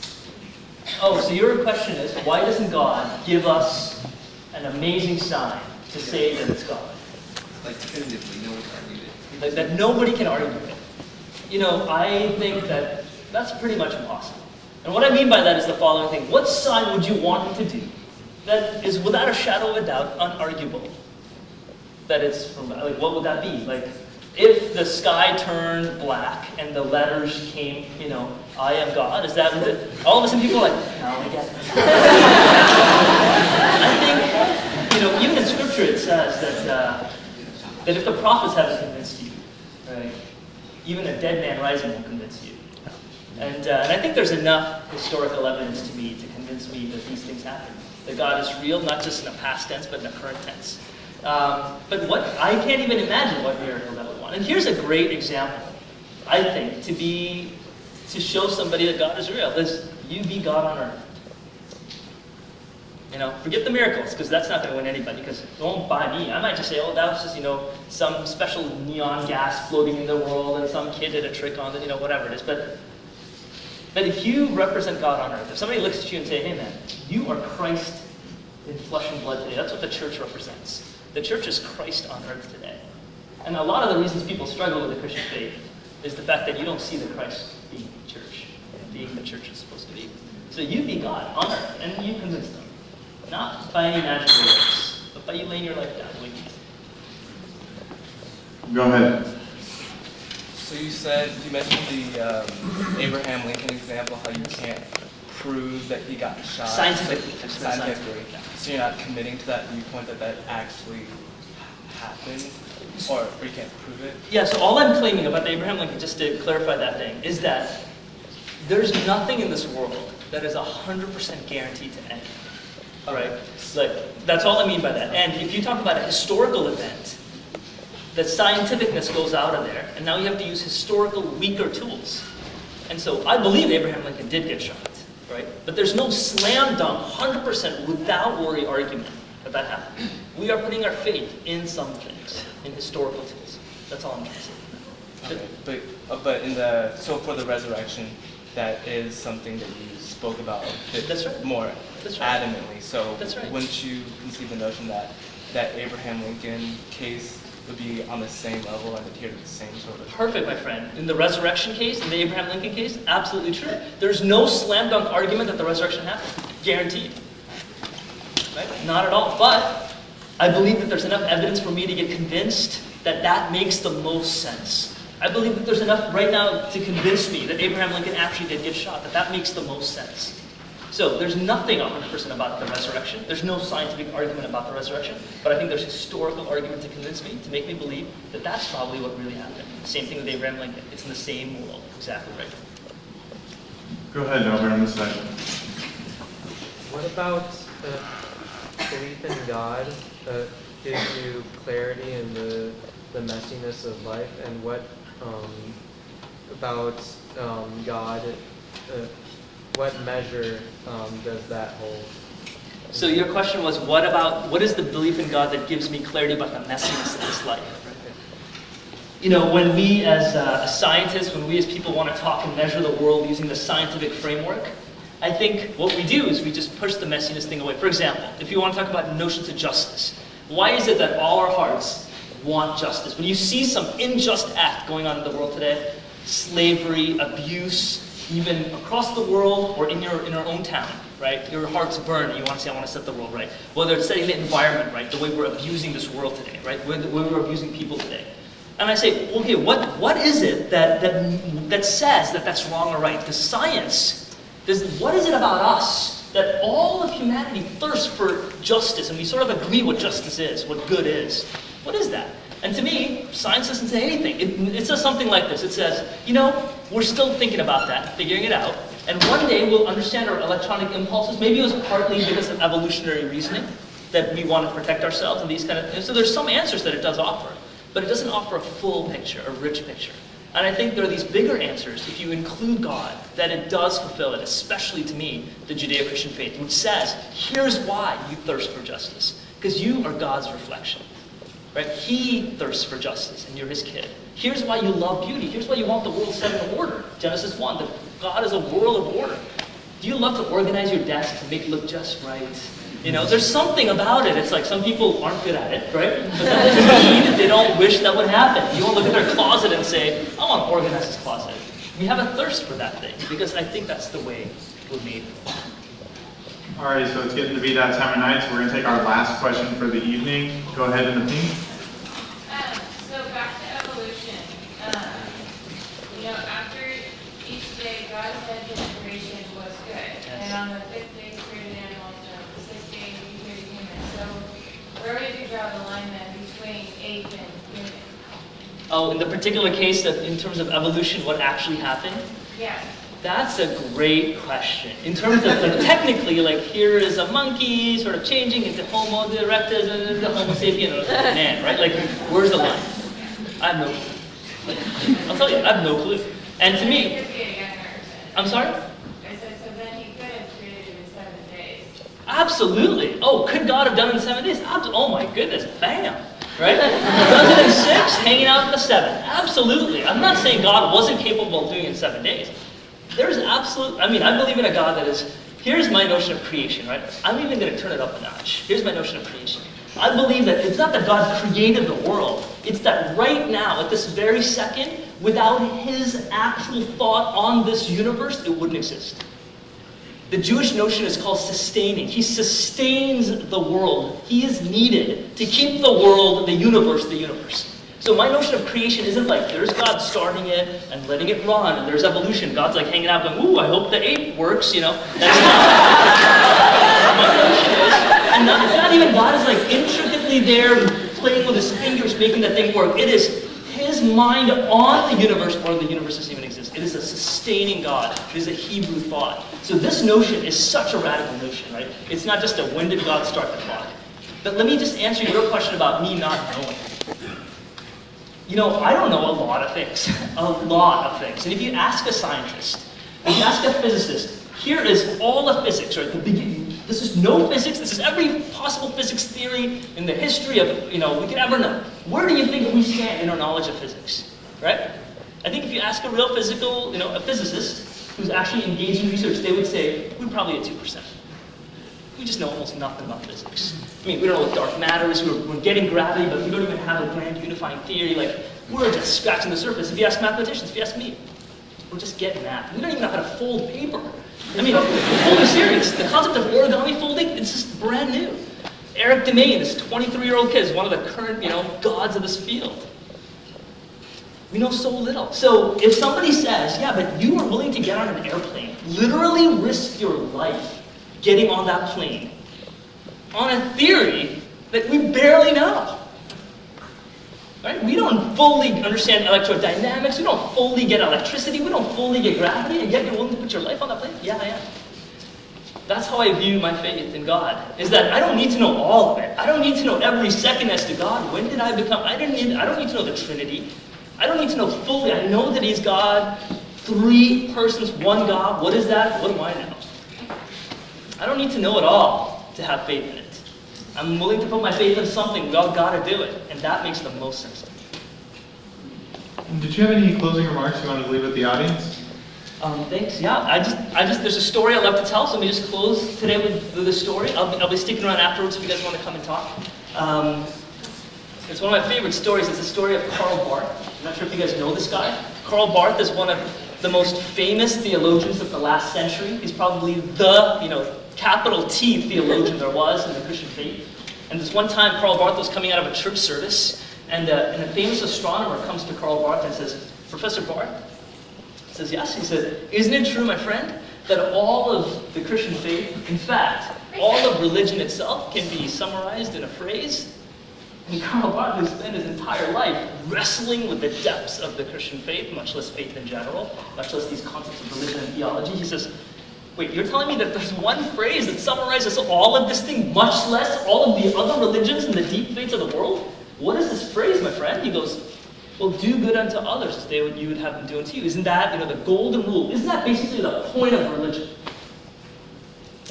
Oh, so your question is, why doesn't God give us an amazing sign to say that it's God? Like definitively, no one can argue it. Like that nobody can argue it. I think that that's pretty much impossible. And what I mean by that is the following thing. What sign would you want him to do that is without a shadow of a doubt unarguable? That it's from, what would that be? If the sky turned black and the letters came, I am God, is that all of a sudden people are like, now I get it. I think, even in Scripture it says that if the prophets haven't convinced you, right, even a dead man rising will convince you. And I think there's enough historical evidence to me to convince me that these things happen. That God is real, not just in a past tense, but in a current tense. But I can't even imagine what miracle that would want. And here's a great example, I think, to show somebody that God is real. Is you be God on earth. Forget the miracles, because that's not going to win anybody, because it won't buy me. I might just say, oh, that was just, some special neon gas floating in the world, and some kid did a trick on it, whatever it is. But if you represent God on earth, if somebody looks at you and say, hey man, you are Christ in flesh and blood today, that's what the church represents. The church is Christ on earth today. And a lot of the reasons people struggle with the Christian faith is the fact that you don't see the Christ being church, being the church is supposed to be. So you be God on earth, and you convince them. Not by any magical words, but by you laying your life down the way you Go ahead. So you mentioned the Abraham Lincoln example, how you can't prove that he got shot. Scientifically. So you're not committing to that viewpoint that actually happened, or you can't prove it? Yeah, so all I'm claiming about the Abraham Lincoln, just to clarify that thing, is that there's nothing in this world that is 100% guaranteed to end. Right? That's all I mean by that. And if you talk about a historical event, the scientificness goes out of there, and now you have to use historical, weaker tools. And so I believe Abraham Lincoln did get shot, right? But there's no slam dunk, 100% without worry argument that happened. We are putting our faith in some things, in historical tools. That's all I'm trying to say. Okay. So for the resurrection, that is something that you spoke about That's right. more That's right. adamantly. So That's right. wouldn't you conceive the notion that Abraham Lincoln case would be on the same level and adhere to the same sort of... Perfect, my friend. In the resurrection case, in the Abraham Lincoln case, absolutely true. There's no slam dunk argument that the resurrection happened. Guaranteed. Right? Not at all. But I believe that there's enough evidence for me to get convinced that that makes the most sense. I believe that there's enough right now to convince me that Abraham Lincoln actually did get shot, that makes the most sense. So there's nothing 100% about the resurrection. There's no scientific argument about the resurrection, but I think there's historical argument to convince me, to make me believe that that's probably what really happened. Same thing with Abraham Lincoln. It's in the same world. Exactly right. Go ahead, Albert, on this side. What about belief in God gives you clarity in the messiness of life, and what about God, what measure does that hold? So your question was, what is the belief in God that gives me clarity about the messiness of this life? When we as scientists, when we as people want to talk and measure the world using the scientific framework, I think what we do is we just push the messiness thing away. For example, if you want to talk about notions of justice, why is it that all our hearts want justice? When you see some unjust act going on in the world today, slavery, abuse, even across the world or in our own town, right? Your heart's burn and you want to say, I want to set the world right. Whether it's setting the environment right, the way we're abusing this world today, right? The way we're abusing people today. And I say, okay, what is it that says that that's wrong or right? Because science, what is it about us that all of humanity thirsts for justice, and we sort of agree what justice is, what good is? What is that? And to me, science doesn't say anything. It says something like this. It says, we're still thinking about that, figuring it out, and one day we'll understand our electronic impulses. Maybe it was partly because of evolutionary reasoning, that we want to protect ourselves and these kind of things. So there's some answers that it does offer, but it doesn't offer a full picture, a rich picture. And I think there are these bigger answers, if you include God, that it does fulfill it, especially to me, the Judeo-Christian faith, which says, here's why you thirst for justice. Because you are God's reflection. Right? He thirsts for justice, and you're his kid. Here's why you love beauty. Here's why you want the world set in order. Genesis 1, that God is a world of order. Do you love to organize your desk to make it look just right? There's something about it. It's like some people aren't good at it, right? But that doesn't mean that they don't wish that would happen. You won't look at their closet and say, I want to organize this closet. We have a thirst for that thing, because I think that's the way we're made. All right, so it's getting to be that time of night, so we're going to take our last question for the evening. Go ahead in the pink. So back to evolution. After each day, God said his creation was good. Yes. And on the fifth day, he created animals, and on the sixth day, he created humans. So where would you draw the line then between ape and human? Oh, in the particular case, that in terms of evolution, what actually happened? Yeah. That's a great question. In terms of, technically, here is a monkey sort of changing into Homo erectus and the Homo sapien, or man, right? Where's the line? I have no clue. I'll tell you, I have no clue. And to me, I'm sorry? I said, so then he could have created it in 7 days. Absolutely. Oh, could God have done it in 7 days? Oh my goodness, bam. Right? Does it in 6, hanging out in the 7. Absolutely. I'm not saying God wasn't capable of doing it in 7 days. There's absolute, I believe in a God that is, here's my notion of creation, right? I'm even going to turn it up a notch. Here's my notion of creation. I believe that it's not that God created the world. It's that right now, at this very second, without his actual thought on this universe, it wouldn't exist. The Jewish notion is called sustaining. He sustains the world. He is needed to keep the world, the universe, the universe. So my notion of creation isn't like there's God starting it and letting it run, and there's evolution. God's like hanging out going, ooh, I hope the ape works, That's not my notion is. And not even God is like intricately there playing with his fingers making the thing work. It is his mind on the universe, or the universe doesn't even exist. It is a sustaining God. It is a Hebrew thought. So this notion is such a radical notion, right? It's not just a when did God start the clock. But let me just answer your question about me not knowing. I don't know a lot of things. A lot of things. And if you ask a scientist, if you ask a physicist, here is all of physics, right? The beginning. This is no physics. This is every possible physics theory in the history of, we could ever know. Where do you think we stand in our knowledge of physics, right? I think if you ask a real a physicist who's actually engaged in research, they would say, we're probably at 2%. We just know almost nothing about physics. We don't know what dark matter is. We're getting gravity, but we don't even have a grand unifying theory. We're just scratching the surface. If you ask mathematicians, if you ask me, we're just getting math. We don't even know how to fold paper. Fully serious. The concept of origami folding, it's just brand new. Eric Demain, this 23-year-old kid, is one of the current, gods of this field. We know so little. So if somebody says, yeah, but you are willing to get on an airplane, literally risk your life getting on that plane, on a theory that we barely know. Right? We don't fully understand electrodynamics, we don't fully get electricity, we don't fully get gravity, and yet you're willing to put your life on that plane? Yeah, I am. That's how I view my faith in God, is that I don't need to know all of it. I don't need to know every second as to God. When did I become, I don't need to know the Trinity. I don't need to know fully. I know that he's God, 3 persons, 1 God. What is that? What do I know? I don't need to know it all to have faith in it. I'm willing to put my faith in something. Well, got to do it. And that makes the most sense to me. Did you have any closing remarks you wanted to leave with the audience? Thanks. Yeah, I just, there's a story I love to tell, so let me just close today with a story. I'll be sticking around afterwards if you guys want to come and talk. It's one of my favorite stories. It's the story of Karl Barth. I'm not sure if you guys know this guy. Karl Barth is one of the most famous theologians of the last century. He's probably the, capital T theologian there was in the Christian faith. And this one time, Karl Barth was coming out of a church service, and a famous astronomer comes to Karl Barth and says, Professor Barth? He says, yes. He said, isn't it true, my friend, that all of the Christian faith, in fact, all of religion itself can be summarized in a phrase? And Karl Barth has spent his entire life wrestling with the depths of the Christian faith, much less faith in general, much less these concepts of religion and theology. He says, wait, you're telling me that there's one phrase that summarizes all of this thing, much less all of the other religions and the deep faiths of the world? What is this phrase, my friend? He goes, well, do good unto others as you would have them do unto you. Isn't that, the golden rule? Isn't that basically the point of religion?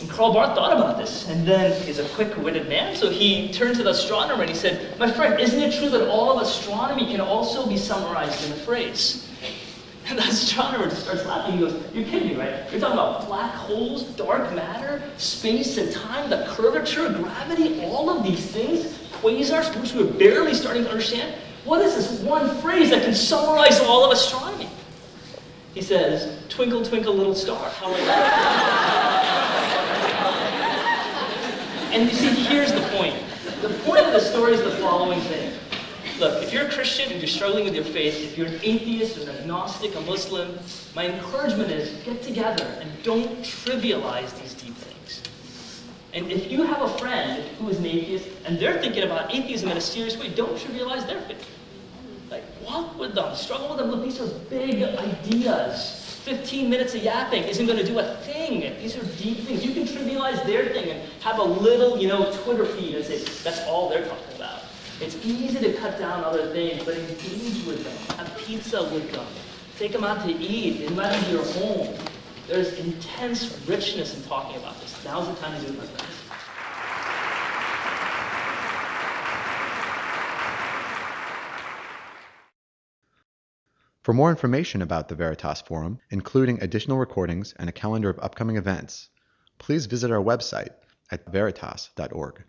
And Karl Barth thought about this, and then he's a quick-witted man, so he turned to the astronomer and he said, my friend, isn't it true that all of astronomy can also be summarized in a phrase? And the astronomer just starts laughing. He goes, you're kidding me, right? You're talking about black holes, dark matter, space and time, the curvature, gravity, all of these things, quasars, which we're barely starting to understand. What is this one phrase that can summarize all of astronomy? He says, twinkle, twinkle, little star. How are you? And you see, here's the point. The point of the story is the following thing. Look, if you're a Christian and you're struggling with your faith, if you're an atheist, an agnostic, a Muslim, my encouragement is get together and don't trivialize these deep things. And if you have a friend who is an atheist and they're thinking about atheism in a serious way, don't trivialize their faith. Walk with them, struggle with them. Look, these are big ideas. 15 minutes of yapping isn't going to do a thing. These are deep things. You can trivialize their thing and have a little, Twitter feed and say, that's all they're talking about. It's easy to cut down other things, but engage with them. Have pizza with them. Take them out to eat. Invite them to your home. There's intense richness in talking about this. Now's the time to do it, my friends. For more information about the Veritas Forum, including additional recordings and a calendar of upcoming events, please visit our website at veritas.org.